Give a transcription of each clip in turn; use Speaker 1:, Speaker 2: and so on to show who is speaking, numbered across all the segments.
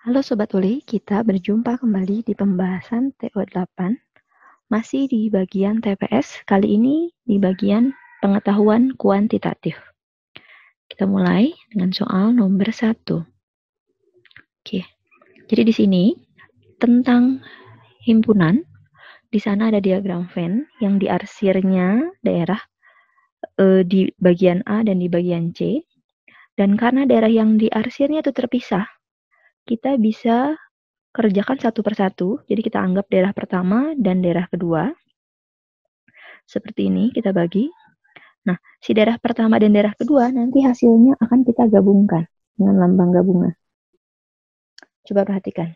Speaker 1: Halo Sobat Uli, kita berjumpa kembali di pembahasan TO8, masih di bagian TPS, kali ini di bagian pengetahuan kuantitatif. Kita mulai dengan soal nomor 1. Oke, jadi di sini tentang himpunan, di sana ada diagram Venn yang diarsirnya daerah di bagian A dan di bagian C, dan karena daerah yang diarsirnya itu terpisah, kita bisa kerjakan satu persatu. Jadi kita anggap daerah pertama dan daerah kedua. Seperti ini kita bagi. Nah, si daerah pertama dan daerah kedua nanti hasilnya akan kita gabungkan dengan lambang gabungan. Coba perhatikan.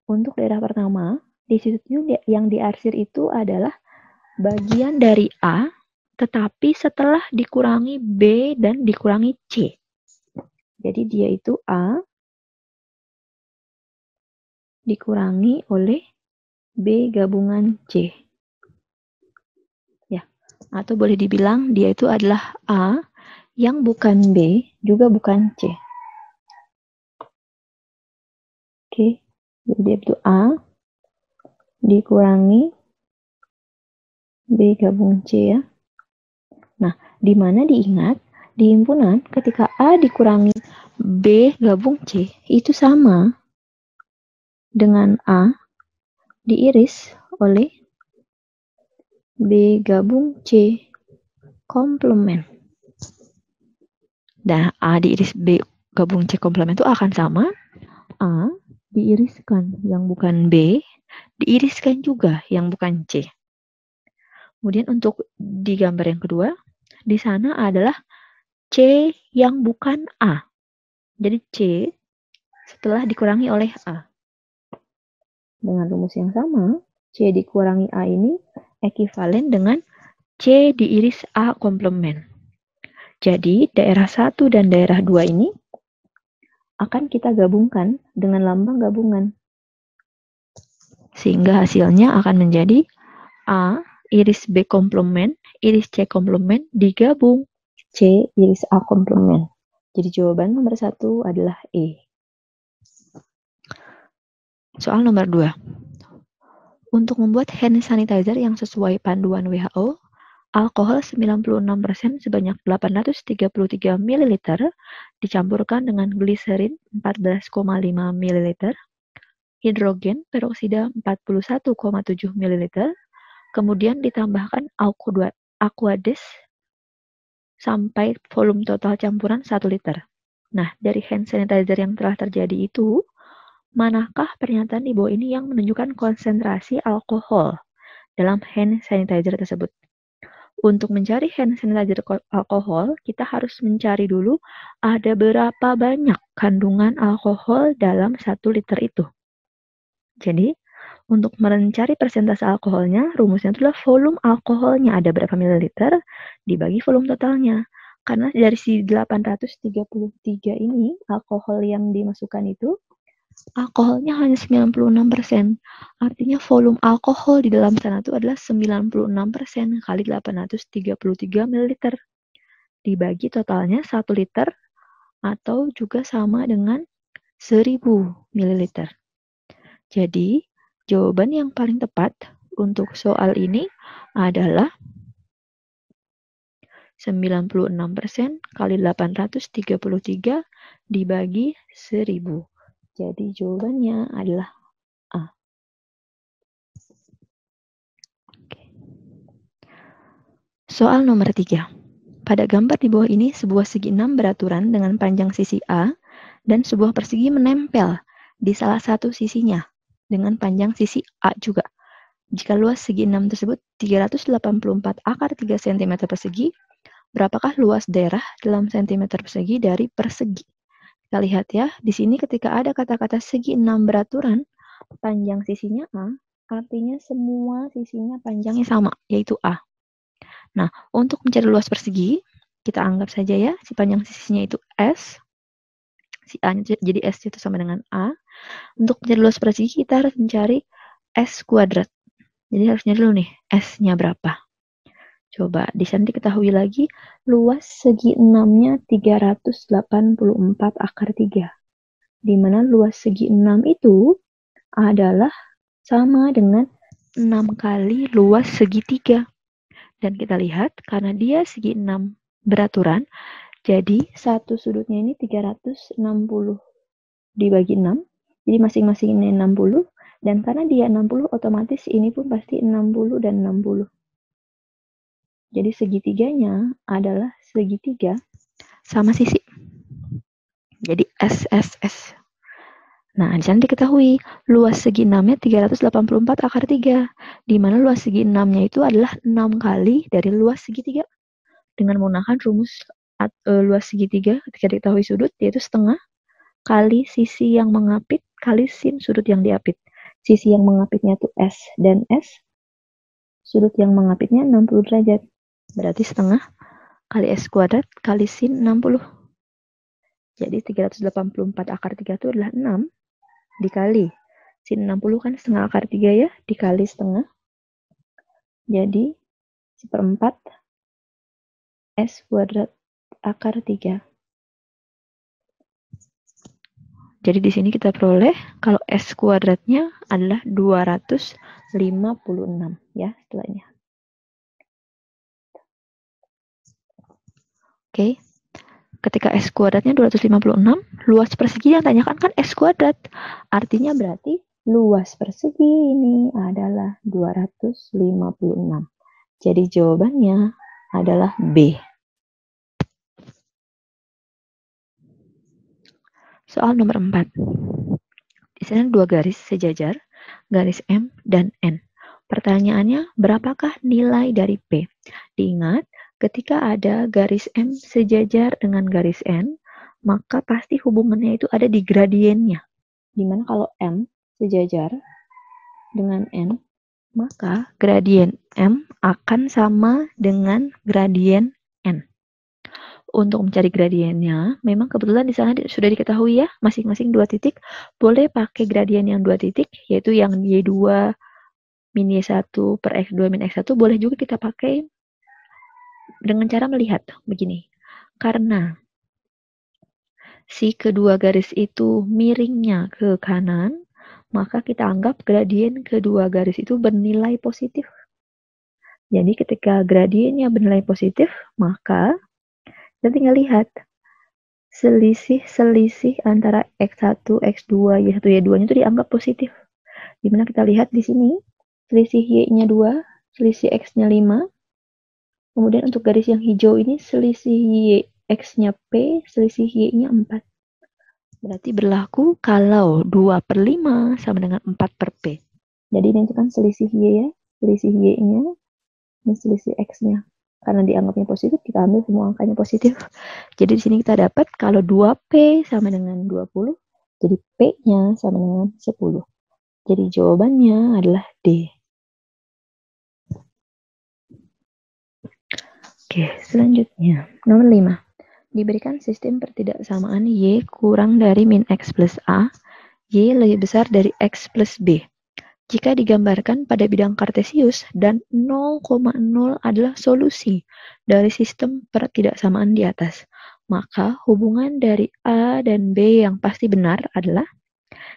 Speaker 1: Untuk daerah pertama, di situ yang diarsir itu adalah bagian dari A, tetapi setelah dikurangi B dan dikurangi C. Jadi dia itu A dikurangi oleh B gabungan C. Ya, atau boleh dibilang dia itu adalah A yang bukan B, juga bukan C. Oke, jadi dia itu A dikurangi B gabung C ya. Nah, di mana diingat, di himpunan ketika A dikurangi B gabung C, itu sama dengan A diiris oleh B gabung C komplement. Nah, A diiris B gabung C komplement itu akan sama A diiriskan yang bukan B, diiriskan juga yang bukan C. Kemudian untuk di gambar yang kedua, di sana adalah C yang bukan A. Jadi C setelah dikurangi oleh A. Dengan rumus yang sama, C dikurangi A ini ekivalen dengan C diiris A komplement. Jadi daerah 1 dan daerah 2 ini akan kita gabungkan dengan lambang gabungan. Sehingga hasilnya akan menjadi A iris B komplement, iris C komplement digabung C iris A komplement. Jadi jawaban nomor 1 adalah E. Soal nomor 2. Untuk membuat hand sanitizer yang sesuai panduan WHO, alkohol 96% sebanyak 833 ml dicampurkan dengan gliserin 14,5 ml, hidrogen peroksida 41,7 ml, kemudian ditambahkan aquades sampai volume total campuran 1 liter. Nah, dari hand sanitizer yang telah terjadi itu, manakah pernyataan di bawah ini yang menunjukkan konsentrasi alkohol dalam hand sanitizer tersebut? Untuk mencari hand sanitizer alkohol, kita harus mencari dulu ada berapa banyak kandungan alkohol dalam 1 liter itu. Jadi, untuk mencari persentase alkoholnya, rumusnya adalah volume alkoholnya ada berapa mililiter dibagi volume totalnya. Karena dari si 833 ini, alkohol yang dimasukkan itu, alkoholnya hanya 96%. Artinya volume alkohol di dalam sana itu adalah 96% kali 833 ml. Dibagi totalnya 1 liter atau juga sama dengan 1000 ml. Jadi, jawaban yang paling tepat untuk soal ini adalah 96% kali 833 dibagi 1000. Jadi jawabannya adalah A. Soal nomor 3. Pada gambar di bawah ini sebuah segi 6 beraturan dengan panjang sisi A dan sebuah persegi menempel di salah satu sisinya dengan panjang sisi A juga. Jika luas segi 6 tersebut 384 akar 3 cm persegi, berapakah luas daerah dalam cm persegi dari persegi? Kita lihat ya, di sini ketika ada kata-kata segi 6 beraturan, panjang sisinya A, artinya semua sisinya panjangnya sama, yaitu A. Nah, untuk mencari luas persegi, kita anggap saja ya, si panjang sisinya itu S, si A jadi S itu sama dengan A. Untuk mencari luas persegi, kita harus mencari S kuadrat. Jadi harus nyari dulu nih, S-nya berapa. Coba, di sana diketahui lagi, luas segi 6-nya 384 akar 3. di mana luas segi 6 itu adalah sama dengan 6 kali luas segi 3. Dan kita lihat, karena dia segi 6 beraturan, jadi satu sudutnya ini 360 dibagi 6, jadi masing-masing ini 60, dan karena dia 60, otomatis ini pun pasti 60 dan 60. Jadi segitiganya adalah segitiga sama sisi. Jadi SSS. Nah, di sana diketahui luas segi 6-nya 384 akar 3, di mana luas segi 6-nya itu adalah 6 kali dari luas segitiga. Dengan menggunakan rumus luas segitiga ketika diketahui sudut, yaitu setengah kali sisi yang mengapit kali sin sudut yang diapit. Sisi yang mengapitnya itu S dan S, sudut yang mengapitnya 60 derajat. Berarti setengah kali S kuadrat kali sin 60. Jadi 384 akar 3 itu adalah 6 dikali sin 60 kan setengah akar 3 ya, dikali setengah. Jadi 1/4 S kuadrat akar 3. Jadi di sini kita peroleh kalau S kuadratnya adalah 256 ya setelahnya. Oke. Ketika S kuadratnya 256, luas persegi yang tanyakan kan S kuadrat. Artinya berarti luas persegi ini adalah 256. Jadi jawabannya adalah B. Soal nomor 4. Di sana dua garis sejajar, garis M dan N. Pertanyaannya, berapakah nilai dari P? Diingat, ketika ada garis M sejajar dengan garis N, maka pasti hubungannya itu ada di gradiennya. Dimana kalau M sejajar dengan N, maka gradien M akan sama dengan gradien N. Untuk mencari gradiennya, memang kebetulan di sana sudah diketahui ya, masing-masing 2 titik. Boleh pakai gradien yang 2 titik, yaitu yang Y2 min Y1 per X2 min X1. Boleh juga kita pakai dengan cara melihat begini. Karena si kedua garis itu miringnya ke kanan, maka kita anggap gradien kedua garis itu bernilai positif. Jadi ketika gradiennya bernilai positif, maka kita tinggal lihat selisih antara X1, X2, Y1, Y2-nya itu dianggap positif. Dimana kita lihat di sini, selisih Y-nya 2, selisih X-nya 5. Kemudian untuk garis yang hijau ini, selisih Y, X-nya P, selisih Y-nya 4. Berarti berlaku kalau 2/5 sama dengan 4/P. Jadi ini kan selisih Y ya, selisih Y-nya, dan selisih X-nya. Karena dianggapnya positif, kita ambil semua angkanya positif. Jadi di sini kita dapat kalau 2P sama dengan 20, jadi P-nya sama dengan 10. Jadi jawabannya adalah D. Oke, selanjutnya. Nomor 5. Diberikan sistem pertidaksamaan Y kurang dari min X plus A, Y lebih besar dari X plus B. Jika digambarkan pada bidang kartesius dan 0,0 adalah solusi dari sistem pertidaksamaan di atas, maka hubungan dari A dan B yang pasti benar adalah,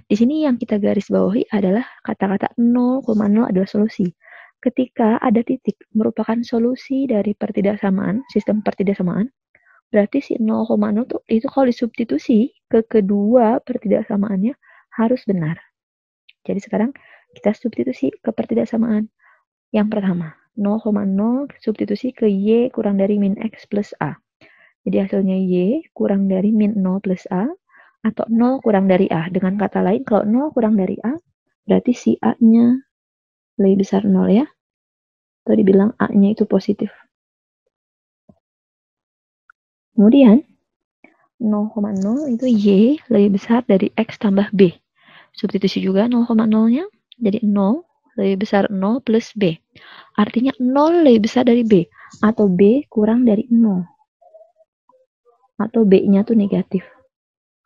Speaker 1: di sini yang kita garis bawahi adalah kata-kata 0,0 adalah solusi. Ketika ada titik merupakan solusi dari pertidaksamaan, sistem pertidaksamaan, berarti si 0,0 itu kalau disubstitusi ke kedua pertidaksamaannya harus benar. Jadi sekarang kita substitusi ke pertidaksamaan. Yang pertama, 0,0 substitusi ke Y kurang dari min X plus A. Jadi hasilnya Y kurang dari min 0 plus A, atau 0 kurang dari A. Dengan kata lain, kalau 0 kurang dari A, berarti si A-nya lebih besar 0 ya. Atau dibilang A-nya itu positif. Kemudian, 0,0 itu Y lebih besar dari X tambah B. Substitusi juga 0,0-nya, jadi 0 lebih besar 0 plus B. Artinya 0 lebih besar dari B, atau B kurang dari 0. Atau B-nya tuh negatif.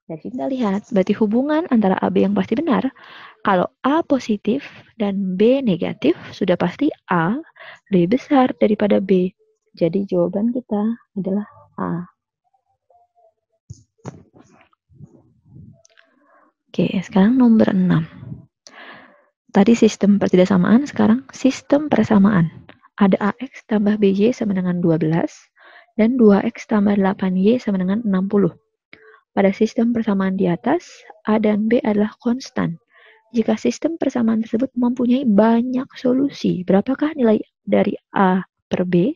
Speaker 1: Jadi kita lihat, berarti hubungan antara A, B yang pasti benar. Kalau A positif dan B negatif, sudah pasti A lebih besar daripada B. Jadi jawaban kita adalah A. Oke, sekarang nomor 6. Tadi sistem pertidaksamaan, sekarang sistem persamaan. Ada AX tambah BY sama dengan 12, dan 2X tambah 8Y sama dengan 60. Pada sistem persamaan di atas, A dan B adalah konstan. Jika sistem persamaan tersebut mempunyai banyak solusi, berapakah nilai dari A per B?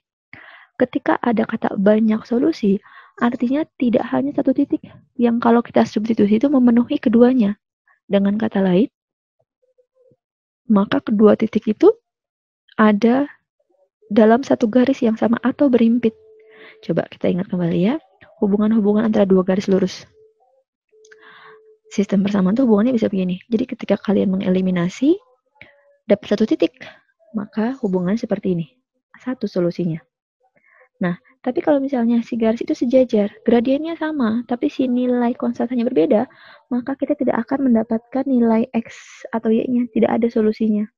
Speaker 1: Ketika ada kata banyak solusi, artinya tidak hanya satu titik yang kalau kita substitusi itu memenuhi keduanya. Dengan kata lain, maka kedua titik itu ada dalam satu garis yang sama atau berimpit. Coba kita ingat kembali ya, hubungan-hubungan antara dua garis lurus. Sistem persamaan itu hubungannya bisa begini. Jadi ketika kalian mengeliminasi, dapat satu titik, maka hubungannya seperti ini. Satu solusinya. Nah, tapi kalau misalnya si garis itu sejajar, gradiennya sama, tapi si nilai konstantanya berbeda, maka kita tidak akan mendapatkan nilai X atau Y-nya. Tidak ada solusinya.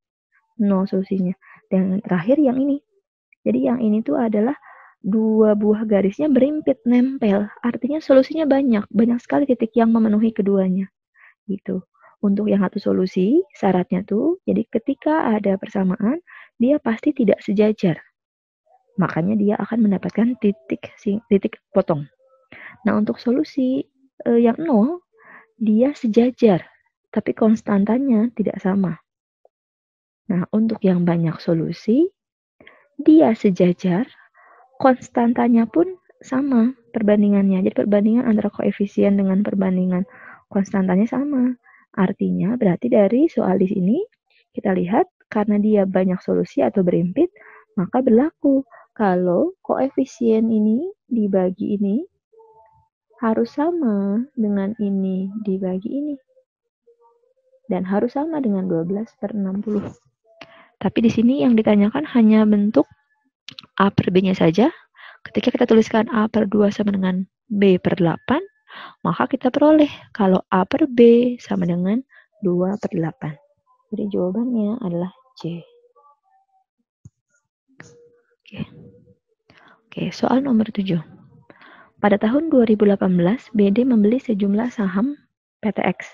Speaker 1: Nol solusinya. Dan terakhir yang ini. Jadi yang ini tuh adalah dua buah garisnya berimpit, nempel. Artinya solusinya banyak sekali titik yang memenuhi keduanya. Gitu. Untuk yang satu solusi, syaratnya tuh, jadi ketika ada persamaan, dia pasti tidak sejajar. Makanya dia akan mendapatkan titik potong. Nah, untuk solusi yang 0, dia sejajar, tapi konstantanya tidak sama. Nah, untuk yang banyak solusi, dia sejajar, konstantanya pun sama perbandingannya. Jadi perbandingan antara koefisien dengan perbandingan konstantanya sama. Artinya berarti dari soal di sini kita lihat karena dia banyak solusi atau berimpit, maka berlaku kalau koefisien ini dibagi ini harus sama dengan ini dibagi ini. Dan harus sama dengan 12/60. Tapi di sini yang ditanyakan hanya bentuk A per B-nya saja. Ketika kita tuliskan A per 2 sama dengan B per 8, maka kita peroleh kalau A per B sama dengan 2 per 8. Jadi jawabannya adalah C. Oke, soal nomor 7. Pada tahun 2018, BD membeli sejumlah saham PTX.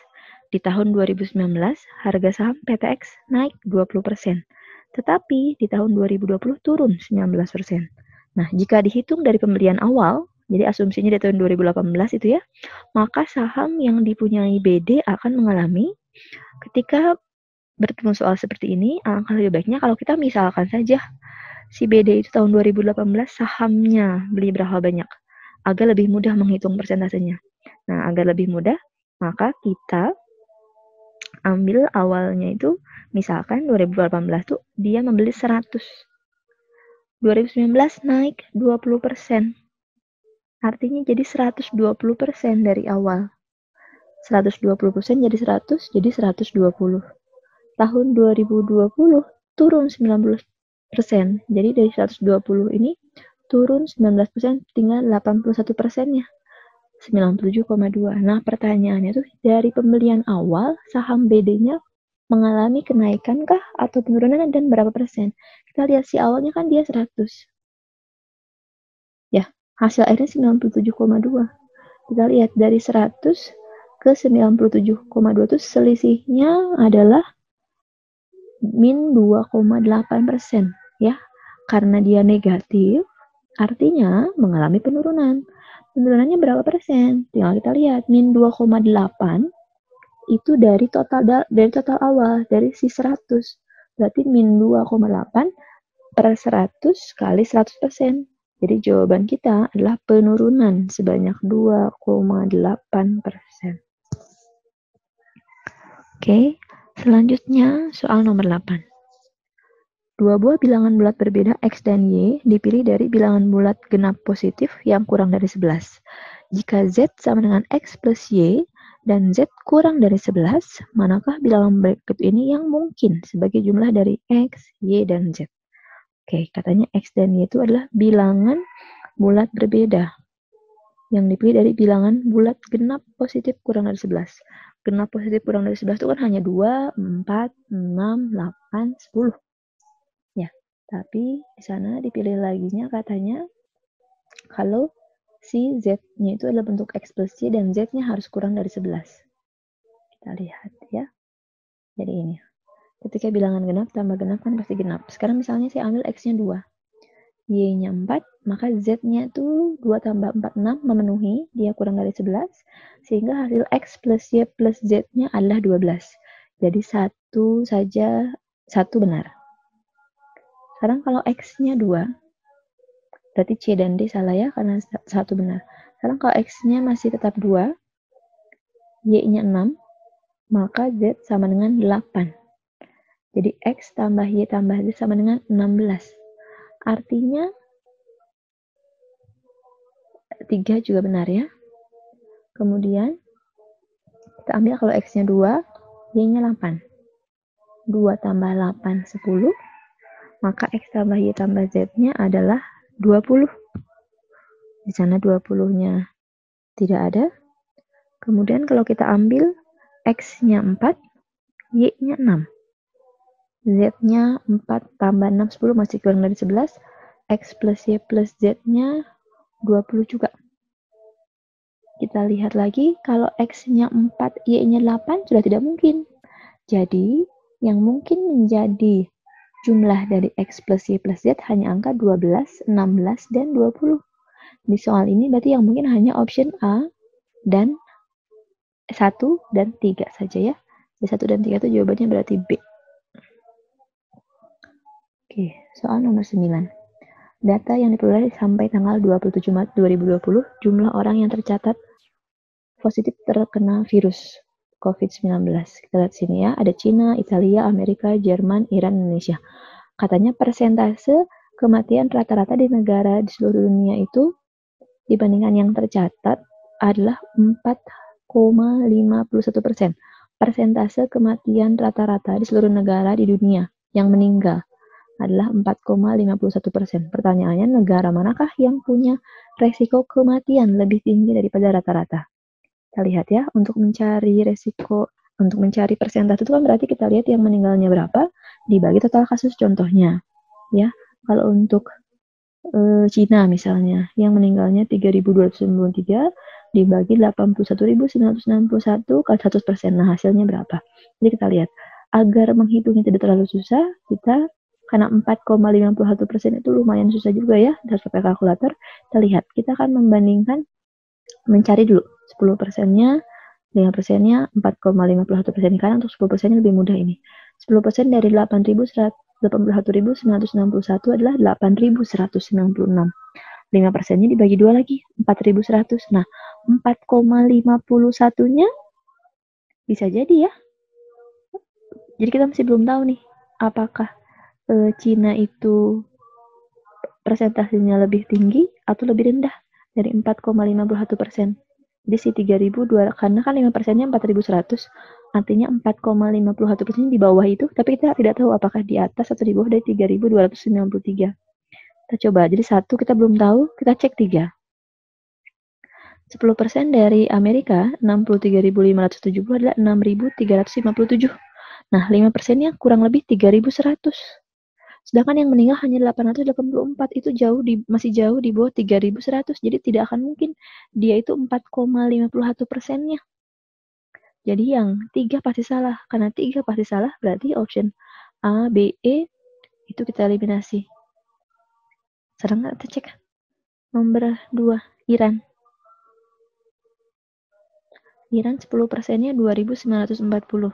Speaker 1: Di tahun 2019, harga saham PTX naik 20%. Tetapi di tahun 2020 turun 19%. Nah, jika dihitung dari pembelian awal, jadi asumsinya di tahun 2018 itu ya, maka saham yang dipunyai BD akan mengalami ketika bertemu soal seperti ini, alangkah lebih baiknya kalau kita misalkan saja si BD itu tahun 2018 sahamnya beli berapa banyak, agar lebih mudah menghitung persentasenya. Nah, agar lebih mudah, maka kita ambil awalnya itu, misalkan 2018 tuh dia membeli 100. 2019 naik 20%. Artinya jadi 120% dari awal. 120% jadi 100, jadi 120. Tahun 2020 turun 19%. Jadi dari 120 ini turun 19%, tinggal 81%-nya. 97,2. Nah, pertanyaannya tuh dari pembelian awal saham BD-nya mengalami kenaikan kah atau penurunan dan berapa persen? Kita lihat si awalnya kan dia 100. Ya, hasil akhirnya 97,2. Kita lihat dari 100 ke 97,2 itu selisihnya adalah min 2,8%. Ya, karena dia negatif, artinya mengalami penurunan. Penurunannya berapa persen? Tinggal kita lihat, min 2,8 itu dari total awal, dari si 100. Berarti min 2,8 per 100 kali 100%. Jadi jawaban kita adalah penurunan sebanyak 2,8%. Oke, selanjutnya soal nomor 8. Dua buah bilangan bulat berbeda X dan Y dipilih dari bilangan bulat genap positif yang kurang dari 11. Jika Z sama dengan X plus Y dan Z kurang dari 11, manakah bilangan berikut ini yang mungkin sebagai jumlah dari X, Y, dan Z? Oke, katanya X dan Y itu adalah bilangan bulat berbeda yang dipilih dari bilangan bulat genap positif kurang dari 11. Genap positif kurang dari 11 itu kan hanya 2, 4, 6, 8, 10. Ya, tapi di sana dipilih laginya katanya kalau si Z-nya itu adalah bentuk X plus Y dan Z-nya harus kurang dari 11. Kita lihat ya. Jadi ini. Ketika bilangan genap tambah genap kan pasti genap. Sekarang misalnya saya ambil X-nya 2. Y-nya 4, maka Z-nya itu 2 tambah 4, 6 memenuhi, dia kurang dari 11, sehingga hasil X plus Y plus Z-nya adalah 12. Jadi satu saja, satu benar. Sekarang kalau X-nya 2, berarti C dan D salah ya, karena satu benar. Sekarang kalau X-nya masih tetap 2, Y-nya 6, maka Z sama dengan 8. Jadi X tambah Y tambah Z sama dengan 16. Artinya 3 juga benar ya. Kemudian kita ambil kalau X-nya 2, Y-nya 8. 2 tambah 8, 10. Maka X tambah Y tambah Z-nya adalah 20. Di sana 20-nya tidak ada. Kemudian kalau kita ambil X-nya 4, Y-nya 6. Z-nya 4 tambah 6, 10 masih kurang dari 11. X plus Y plus Z-nya 20 juga. Kita lihat lagi, kalau X-nya 4, Y-nya 8 sudah tidak mungkin. Jadi, yang mungkin menjadi jumlah dari X plus Y plus Z hanya angka 12, 16, dan 20. Di soal ini berarti yang mungkin hanya option A dan 1 dan 3 saja ya. Di 1 dan 3 itu jawabannya berarti B. Oke, soal nomor 9. Data yang diperoleh sampai tanggal 27 Maret 2020, jumlah orang yang tercatat positif terkena virus COVID-19. Kita lihat sini ya, ada Cina, Italia, Amerika, Jerman, Iran, Indonesia. Katanya persentase kematian rata-rata di negara di seluruh dunia itu dibandingkan yang tercatat adalah 4,51%. Persentase kematian rata-rata di seluruh negara di dunia yang meninggal adalah 4,51%. Pertanyaannya, negara manakah yang punya resiko kematian lebih tinggi daripada rata-rata? Kita lihat ya, untuk mencari persentase itu kan berarti kita lihat yang meninggalnya berapa, dibagi total kasus contohnya. Ya, kalau untuk Cina misalnya, yang meninggalnya 3.293 dibagi 81.961 kali 100%. Nah, hasilnya berapa? Jadi kita lihat, agar menghitungnya tidak terlalu susah, kita karena 4,51% itu lumayan susah juga ya, harus pakai kalkulator. Kita lihat, kita akan membandingkan, mencari dulu 10%-nya, 5%-nya, 4,51% karena untuk 10%-nya lebih mudah ini. 10% dari 81.961 adalah 8.196. 5%-nya dibagi 2 lagi, 4.100. Nah, 4,51-nya bisa jadi ya. Jadi kita masih belum tahu nih, apakah Cina itu persentasenya lebih tinggi atau lebih rendah dari 4,51%. Jadi si 3.200, karena kan 5%-nya 4.100, artinya 4,51% di bawah itu, tapi kita tidak tahu apakah di atas atau di bawah dari 3.293. Kita coba, jadi 1 kita belum tahu, kita cek 3. 10% dari Amerika, 63.570 adalah 6.357. Nah, 5%-nya kurang lebih 3.100. Sedangkan yang meninggal hanya 884, itu masih jauh di bawah 3.100. Jadi tidak akan mungkin dia itu 4,51%-nya. Jadi yang 3 pasti salah. Karena 3 pasti salah, berarti option A, B, E itu kita eliminasi. Sekarang kita cek nomor 2, Iran. Iran 10%-nya 2.940.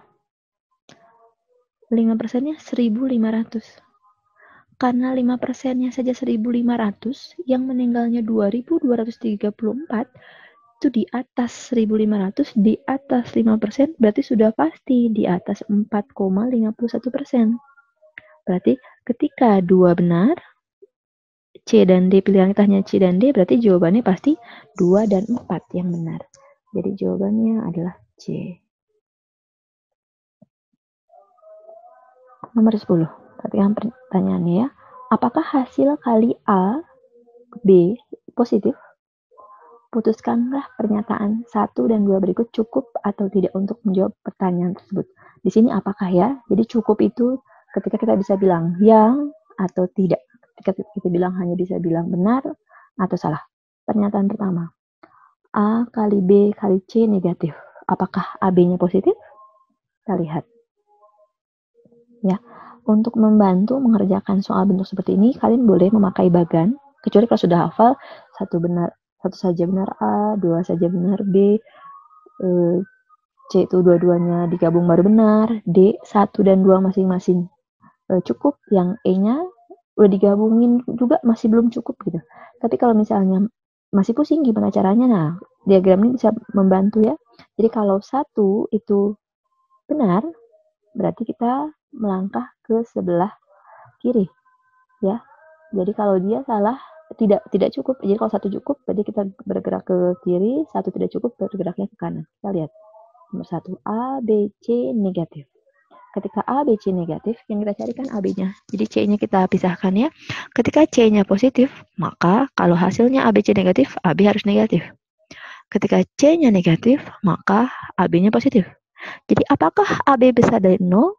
Speaker 1: 5%-nya 1.500. Karena 5%-nya saja 1.500, yang meninggalnya 2.234, itu di atas 1.500, di atas 5%, berarti sudah pasti di atas 4,51%. Berarti ketika 2 benar, C dan D, pilihan kita hanya C dan D, berarti jawabannya pasti 2 dan 4 yang benar. Jadi jawabannya adalah C. Nomor 10. Perhatikan pertanyaannya ya. Apakah hasil kali A, B positif? Putuskanlah pernyataan 1 dan 2 berikut cukup atau tidak untuk menjawab pertanyaan tersebut. Di sini apakah ya? Jadi cukup itu ketika kita bisa bilang yang atau tidak. Ketika kita bilang hanya bisa bilang benar atau salah. Pernyataan pertama. A kali B kali C negatif. Apakah AB-nya positif? kita lihat. Ya, untuk membantu mengerjakan soal bentuk seperti ini, kalian boleh memakai bagan, kecuali kalau sudah hafal, satu saja benar A, dua saja benar B, C itu dua-duanya digabung baru benar, D 1 dan 2 masing-masing cukup, yang E-nya udah digabungin juga masih belum cukup gitu. Tapi kalau misalnya masih pusing gimana caranya, nah diagram ini bisa membantu ya. Jadi kalau 1 itu benar, berarti kita melangkah ke sebelah kiri ya. Jadi kalau dia salah, tidak cukup. Jadi kalau 1 cukup, berarti kita bergerak ke kiri, 1 tidak cukup, bergeraknya ke kanan. Kita lihat. Nomor 1, A, B, C negatif. Ketika A, B, C negatif, yang kita cari kan AB-nya. Jadi C-nya kita pisahkan ya. Ketika C-nya positif, maka kalau hasilnya A, B, C negatif, AB harus negatif. Ketika C-nya negatif, maka AB-nya positif. Jadi apakah AB besar dari 0?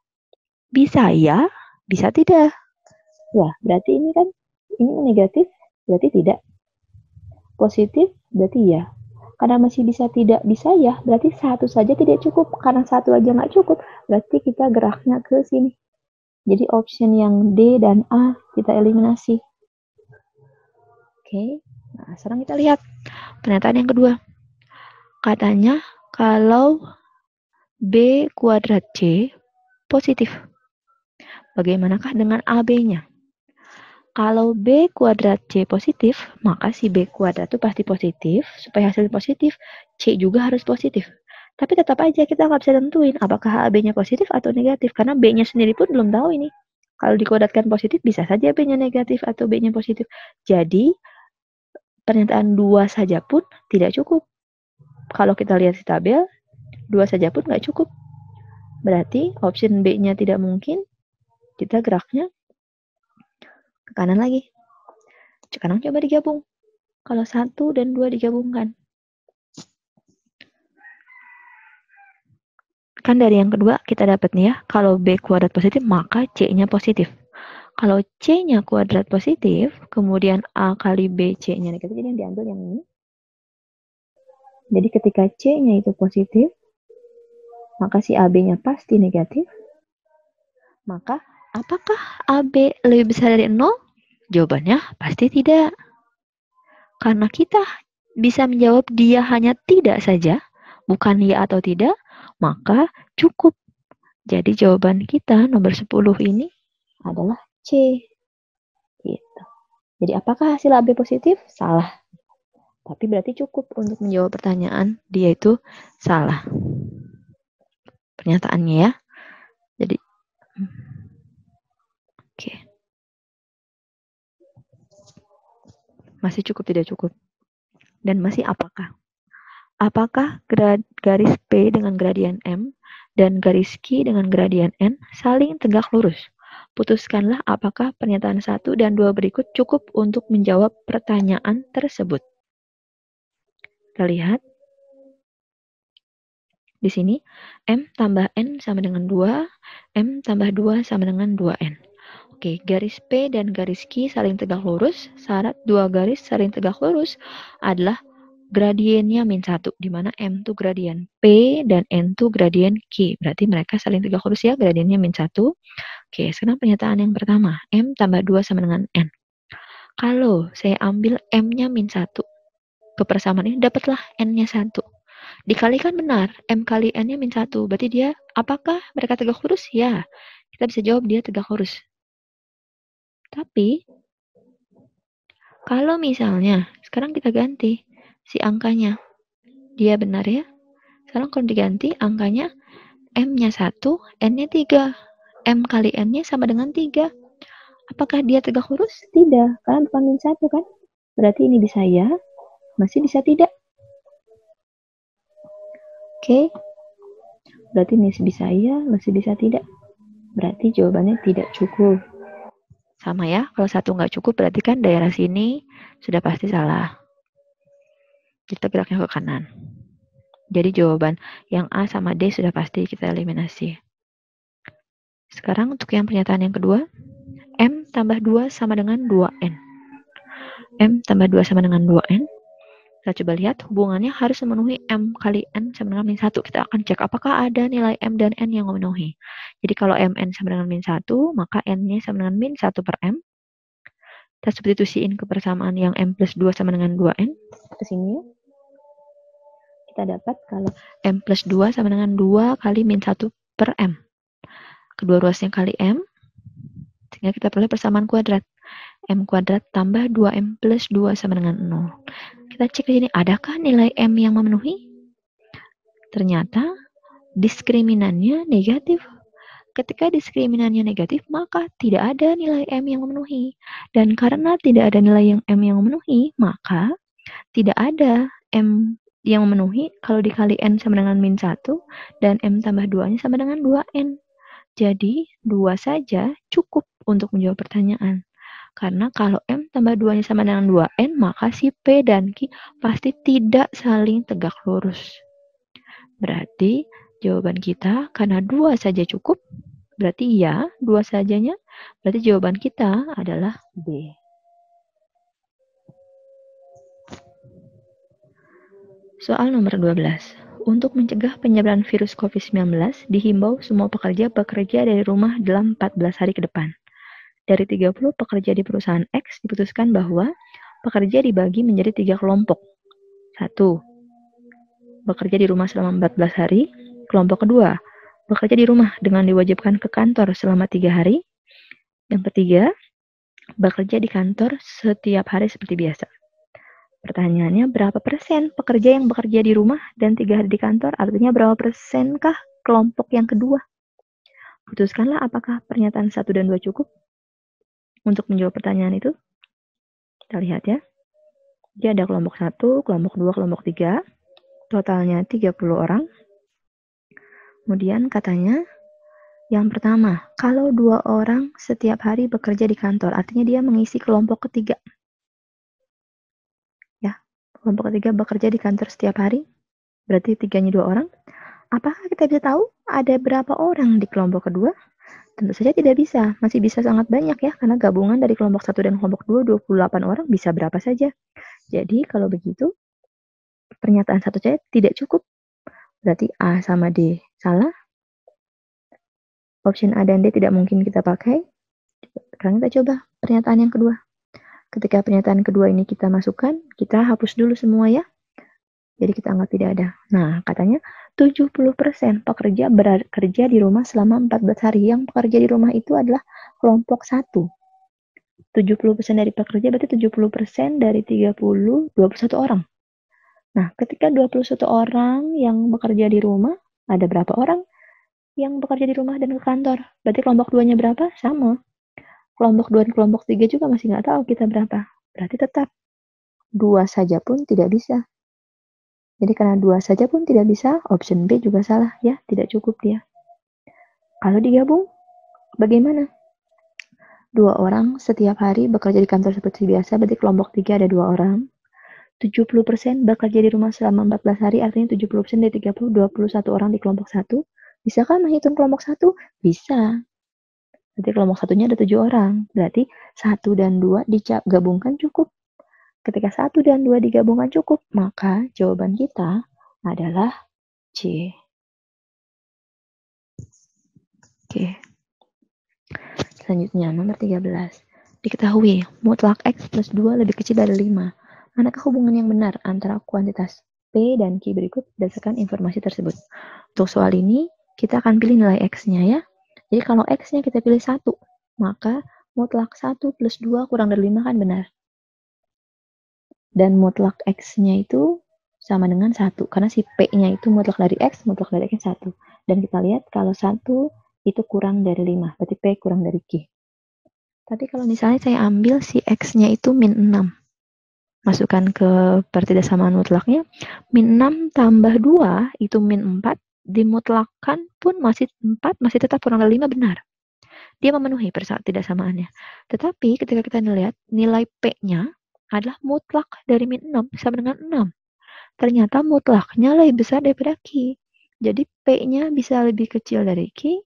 Speaker 1: Bisa ya, bisa tidak. Ya, berarti ini kan, ini negatif, berarti tidak. Positif, berarti ya. Karena masih bisa tidak bisa ya, berarti 1 saja tidak cukup. Karena 1 aja nggak cukup, berarti kita geraknya ke sini. Jadi option yang D dan A kita eliminasi. Oke, nah sekarang kita lihat pernyataan yang kedua. Katanya kalau B kuadrat C positif, bagaimanakah dengan AB-nya? Kalau B kuadrat C positif, maka si B kuadrat itu pasti positif. Supaya hasilnya positif, C juga harus positif. Tapi tetap aja kita nggak bisa tentuin apakah AB-nya positif atau negatif. Karena B-nya sendiri pun belum tahu ini. Kalau dikuadratkan positif, bisa saja B-nya negatif atau B-nya positif. Jadi, pernyataan 2 saja pun tidak cukup. Kalau kita lihat di tabel, 2 saja pun nggak cukup. Berarti option B-nya tidak mungkin. Kita geraknya ke kanan lagi. Sekarang coba digabung. Kalau 1 dan 2 digabungkan. Kan dari yang kedua kita dapat nih ya, kalau B kuadrat positif maka C-nya positif. Kalau C-nya kuadrat positif, kemudian A kali B C-nya negatif, jadi yang diambil yang ini. Jadi ketika C-nya itu positif, maka si AB-nya pasti negatif. Maka apakah AB lebih besar dari 0? Jawabannya pasti tidak. Karena kita bisa menjawab dia hanya tidak saja, bukan ya atau tidak, maka cukup. Jadi jawaban kita nomor 10 ini adalah C. Gitu. Jadi apakah hasil AB positif? Salah. Tapi berarti cukup untuk menjawab pertanyaan dia itu salah. Pernyataannya ya. Jadi oke. Masih cukup tidak cukup? Dan masih apakah? Apakah garis P dengan gradien M dan garis Q dengan gradien N saling tegak lurus? Putuskanlah apakah pernyataan 1 dan 2 berikut cukup untuk menjawab pertanyaan tersebut. Kita lihat. Di sini, M tambah N sama dengan 2, M tambah 2 sama dengan 2N. Oke, garis P dan garis Q saling tegak lurus. Syarat 2 garis saling tegak lurus adalah gradiennya min 1, di mana M itu gradien P dan N itu gradien Q. Berarti mereka saling tegak lurus ya, gradiennya min 1. Oke, sekarang pernyataan yang pertama, M tambah 2 sama dengan N. Kalau saya ambil M-nya min 1, ke persamaan ini dapatlah N-nya 1. Dikalikan benar, M kali N-nya min 1. Berarti dia, apakah mereka tegak lurus? Ya, kita bisa jawab dia tegak lurus. Tapi, kalau misalnya, sekarang kita ganti si angkanya. Dia benar ya. Sekarang kalau diganti, angkanya M-nya 1, N-nya 3. M kali N-nya sama dengan 3. Apakah dia tegak lurus? Tidak, karena bukan min 1 kan. Berarti ini bisa ya, masih bisa tidak. Oke, berarti masih bisa ya, masih bisa tidak. Berarti jawabannya tidak cukup. Sama ya, kalau 1 nggak cukup berarti kan daerah sini sudah pasti salah. Kita geraknya ke kanan. Jadi jawaban yang A sama D sudah pasti kita eliminasi. Sekarang untuk yang pernyataan yang kedua, M tambah 2 sama dengan 2N. M tambah 2 sama dengan 2N. Kita coba lihat hubungannya harus memenuhi M kali N sama dengan min 1. Kita akan cek apakah ada nilai M dan N yang memenuhi. Jadi kalau Mn sama dengan min 1, maka N-nya sama dengan min 1 per M. Kita substitusiin ke persamaan yang M plus 2 sama dengan 2N. Ke sini kita dapat kalau M plus 2 sama dengan 2 kali min 1 per M. Kedua ruasnya kali M, sehingga kita peroleh persamaan kuadrat. M kuadrat tambah 2M plus 2 sama dengan 0. Kita cek di sini, adakah nilai M yang memenuhi? Ternyata diskriminannya negatif. Ketika diskriminannya negatif, maka tidak ada nilai M yang memenuhi. Dan karena tidak ada nilai M yang memenuhi, maka tidak ada M yang memenuhi kalau dikali N sama dengan min 1, dan M tambah 2-nya sama dengan 2N. Jadi, 2 saja cukup untuk menjawab pertanyaan. Karena kalau M tambah 2-nya sama dengan 2N, maka si P dan Q pasti tidak saling tegak lurus. Berarti jawaban kita karena 2 saja cukup, berarti ya, 2 sajanya, berarti jawaban kita adalah B. Soal nomor 12. Untuk mencegah penyebaran virus COVID-19, dihimbau semua pekerja bekerja dari rumah dalam 14 hari ke depan. Dari 30 pekerja di perusahaan X diputuskan bahwa pekerja dibagi menjadi 3 kelompok. 1. Bekerja di rumah selama 14 hari. Kelompok kedua, bekerja di rumah dengan diwajibkan ke kantor selama 3 hari. Yang ketiga, bekerja di kantor setiap hari seperti biasa. Pertanyaannya, berapa persen pekerja yang bekerja di rumah dan 3 hari di kantor? Artinya berapa persenkah kelompok yang kedua? Putuskanlah apakah pernyataan 1 dan 2 cukup untuk menjawab pertanyaan itu. Kita lihat ya. Jadi ada kelompok 1, kelompok 2, kelompok 3. Totalnya 30 orang. Kemudian katanya, yang pertama, kalau 2 orang setiap hari bekerja di kantor, artinya dia mengisi kelompok ketiga. Ya, kelompok ketiga bekerja di kantor setiap hari, berarti 3-nya 2 orang. Apakah kita bisa tahu ada berapa orang di kelompok kedua? Tentu saja tidak bisa, masih bisa sangat banyak ya, karena gabungan dari kelompok 1 dan kelompok 2, 28 orang bisa berapa saja. Jadi kalau begitu, pernyataan 1 saja tidak cukup. Berarti A sama D salah. Option A dan D tidak mungkin kita pakai. Sekarang kita coba pernyataan yang kedua. Ketika pernyataan kedua ini kita masukkan, kita hapus dulu semua ya. Jadi kita anggap tidak ada. Nah, katanya 70% pekerja bekerja di rumah selama 14 hari. Yang pekerja di rumah itu adalah kelompok 1. 70% dari pekerja berarti 70% dari 30, 21 orang. Nah, ketika 21 orang yang bekerja di rumah, ada berapa orang yang bekerja di rumah dan ke kantor? Berarti kelompok 2-nya berapa? Sama. Kelompok 2 dan kelompok 3 juga masih nggak tahu kita berapa. Berarti tetap 2 saja pun tidak bisa. Jadi karena 2 saja pun tidak bisa, option B juga salah ya, tidak cukup dia. Kalau digabung, bagaimana? 2 orang setiap hari bekerja di kantor seperti biasa, berarti kelompok 3 ada 2 orang. 70% bekerja di rumah selama 14 hari, artinya 70% dari 30, 21 orang di kelompok 1. Bisakah menghitung kelompok 1? Bisa. Berarti kelompok 1-nya ada 7 orang. Berarti 1 dan 2 digabungkan cukup. Ketika 1 dan 2 digabungkan cukup, maka jawaban kita adalah C. Oke. Selanjutnya, nomor 13. Diketahui, mutlak X plus 2 lebih kecil dari 5. Manakah hubungan yang benar antara kuantitas P dan Q berikut berdasarkan informasi tersebut? Untuk soal ini, kita akan pilih nilai X-nya ya. Jadi kalau X-nya kita pilih 1, maka mutlak 1 plus 2 kurang dari 5 kan benar. Dan mutlak X-nya itu sama dengan 1. Karena si P-nya itu mutlak dari X, mutlak dari X 1. Dan kita lihat kalau 1 itu kurang dari 5. Berarti P kurang dari Q. Tapi kalau misalnya saya ambil si X-nya itu min 6. Masukkan ke pertidaksamaan mutlaknya. Min 6 tambah 2 itu min 4. Dimutlakkan pun masih 4, masih tetap kurang dari 5 benar. Dia memenuhi pertidaksamaannya. Tetapi ketika kita melihat nilai P-nya adalah mutlak dari min 6 sama dengan 6. Ternyata mutlaknya lebih besar daripada Q. Jadi P-nya bisa lebih kecil dari Q,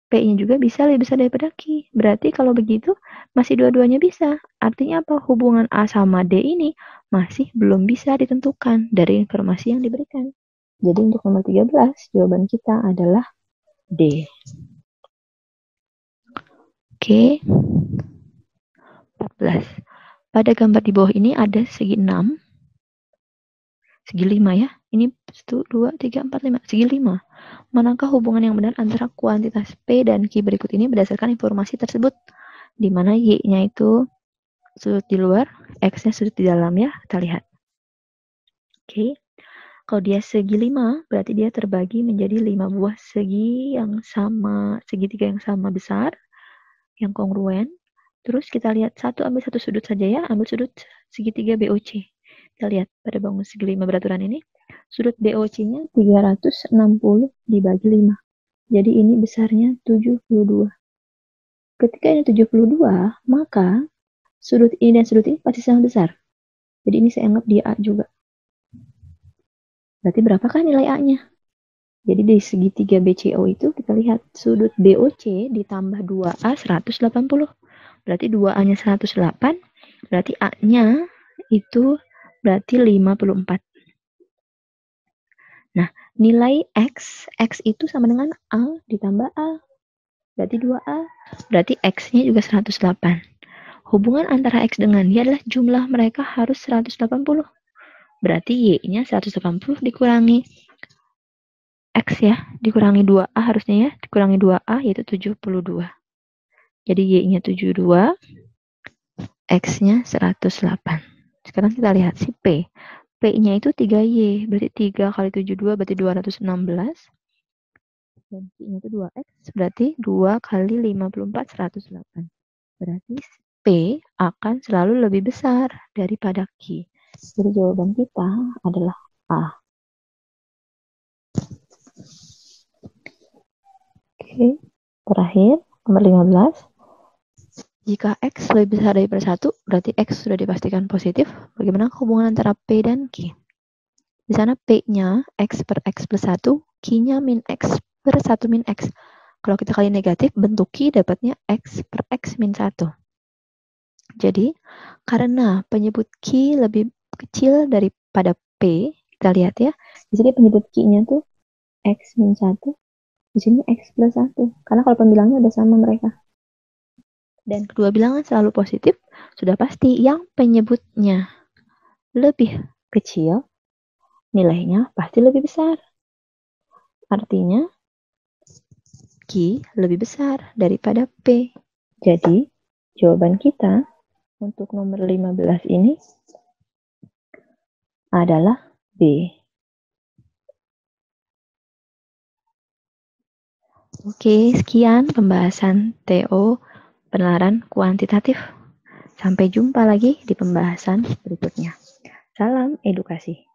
Speaker 1: P-nya juga bisa lebih besar daripada Q. Berarti kalau begitu masih dua-duanya bisa. Artinya apa? Hubungan A sama D ini masih belum bisa ditentukan dari informasi yang diberikan. Jadi untuk nomor 13, jawaban kita adalah D. Oke. 14. Pada gambar di bawah ini ada segi 6, segi 5 ya. Ini 1, 2, 3, 4, 5. Segi 5. Manakah hubungan yang benar antara kuantitas P dan Q berikut ini berdasarkan informasi tersebut? Di mana Y-nya itu sudut di luar, X-nya sudut di dalam ya. Kita lihat. Oke. Kalau dia segi 5, berarti dia terbagi menjadi 5 buah segi yang sama, segitiga yang sama besar, yang kongruen. Terus kita lihat ambil satu sudut saja ya, ambil sudut segitiga BOC. Kita lihat pada bangun segi 5 beraturan ini, sudut BOC-nya 360 dibagi 5. Jadi ini besarnya 72. Ketika ini 72, maka sudut ini dan sudut ini pasti sama besar. Jadi ini saya anggap dia A juga. Berarti berapakah nilai A-nya? Jadi di segitiga BCO itu kita lihat sudut BOC ditambah 2A 180. Berarti 2A-nya 108, berarti A-nya itu berarti 54. Nah, nilai X itu sama dengan A ditambah A. Berarti 2A. Berarti X-nya juga 108. Hubungan antara X dengan Y adalah jumlah mereka harus 180. Berarti Y-nya 180 dikurangi X ya, dikurangi 2A harusnya ya, dikurangi 2A yaitu 72. Jadi Y-nya 72, X-nya 108. Sekarang kita lihat si P. P-nya itu 3Y, berarti 3 kali 72 berarti 216. Dan Q-nya itu 2X, berarti 2 kali 54, 108. Berarti P akan selalu lebih besar daripada Q. Jadi jawaban kita adalah A. Oke, terakhir, nomor 15. Jika X lebih besar daripada 1, berarti X sudah dipastikan positif. Bagaimana hubungan antara P dan Q? Di sana P-nya X per X plus 1, Q-nya min X per 1 min X. Kalau kita kali negatif, bentuk Q dapatnya X per X min 1. Jadi, karena penyebut Q lebih kecil daripada P, kita lihat ya. Di sini penyebut Q-nya tuh X min 1. Di sini X plus 1. Karena kalau pembilangnya udah sama mereka. Dan kedua bilangan selalu positif, sudah pasti yang penyebutnya lebih kecil, nilainya pasti lebih besar. Artinya, Q lebih besar daripada P. Jadi, jawaban kita untuk nomor 15 ini adalah B. Oke, sekian pembahasan TO penalaran kuantitatif. Sampai jumpa lagi di pembahasan berikutnya. Salam edukasi.